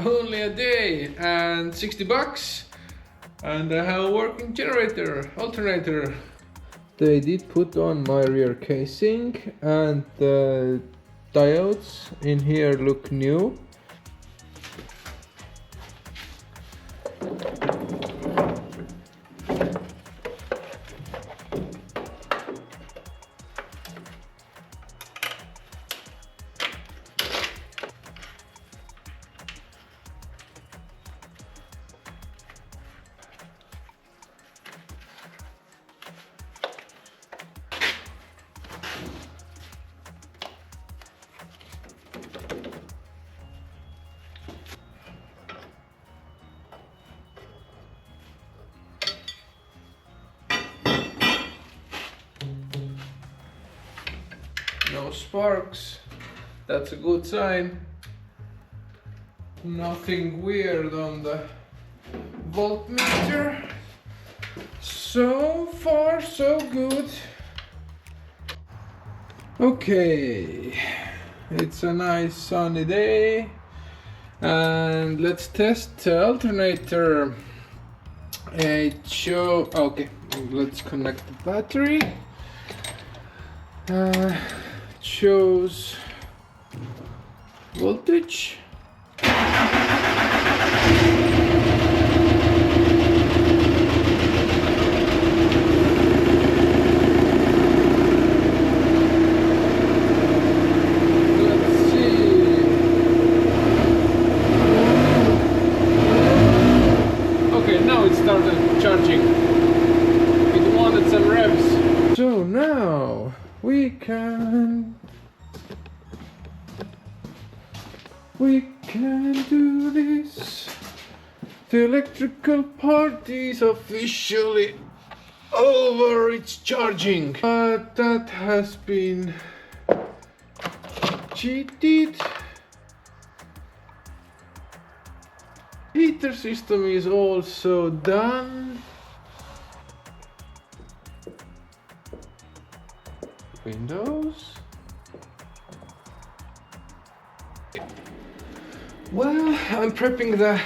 only a day and 60 bucks. And I have a working alternator. They did put on my rear casing, and the diodes in here look new. No sparks, that's a good sign. Nothing weird on the voltmeter. So far so good. Okay, it's a nice sunny day and let's test the alternator. Okay, let's connect the battery. Shows voltage. Started charging. It wanted some revs. So now we can do this. The electrical part is officially over. It's charging, but that has been cheated. Heater system is also done. Windows. Well, I'm prepping the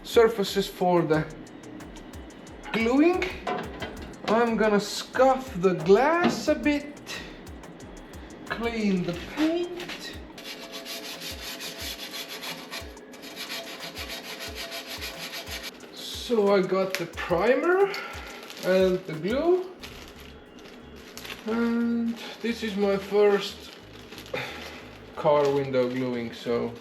surfaces for the gluing. I'm gonna scuff the glass a bit, clean the paint. So I got the primer and the glue, and this is my first car window gluing, so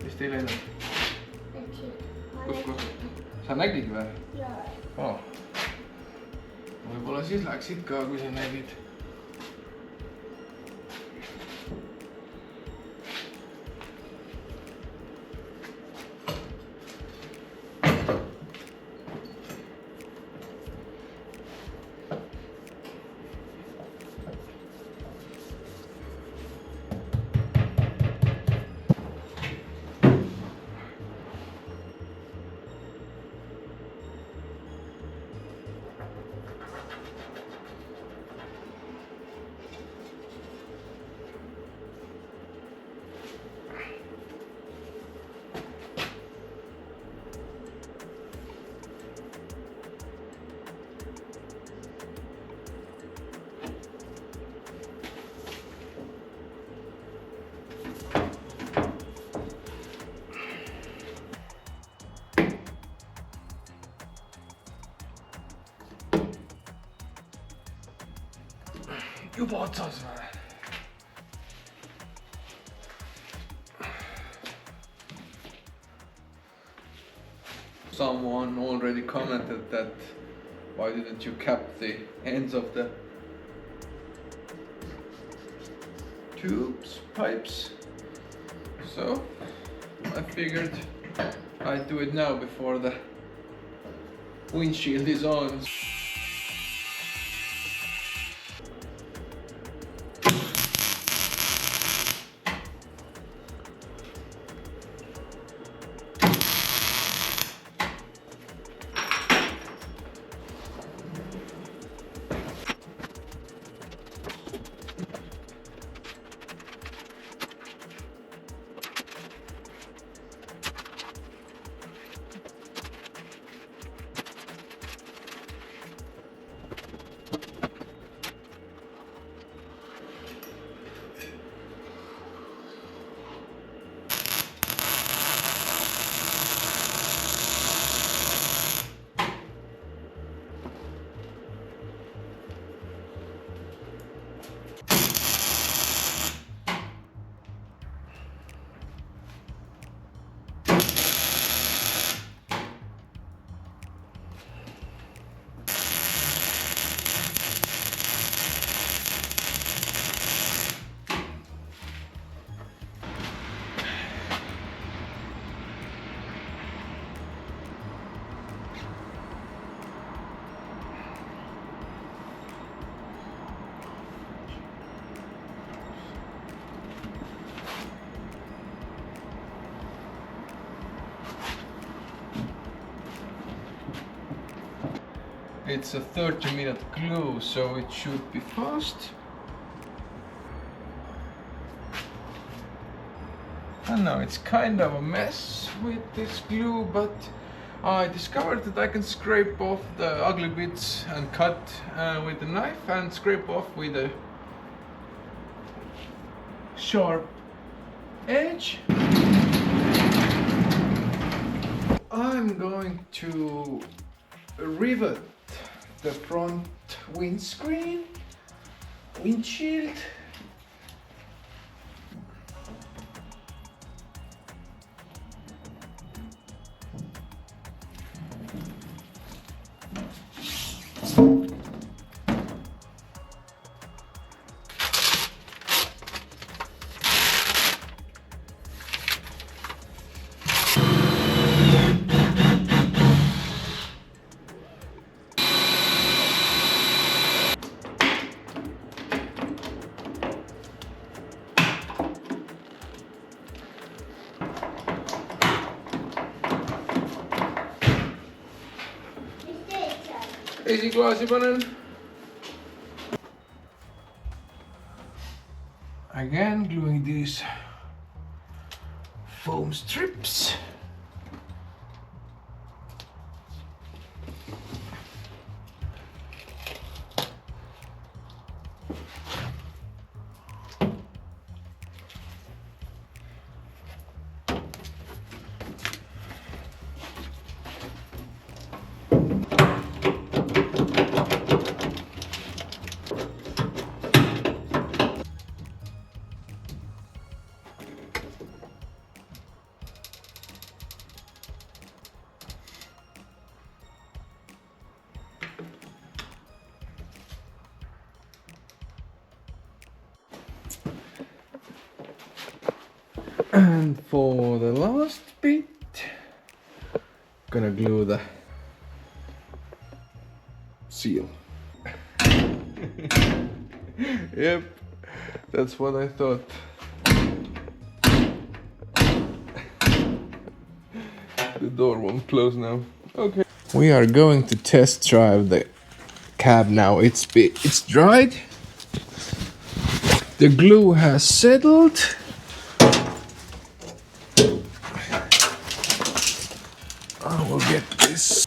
Mis teil läinud? Kus? Sa nägid või? Oh. Võib-olla siis läksid ka, kui sa nägid. Juba otsas või? Someone already commented that why didn't you cap the ends of the tubes, pipes? So I figured I'd do it now before the windshield is on. It's a 30-minute glue, so it should be fast. I know it's kind of a mess with this glue, but I discovered that I can scrape off the ugly bits and cut with a knife and scrape off with a sharp edge. I'm going to rivet the front windscreen, windshield. Esiklaasi panen. Again gluing these foam strips. And for the last bit, gonna glue the seal. Yep, that's what I thought. The door won't close now. Okay. We are going to test drive the cab now. It's dried. The glue has settled. I will get this.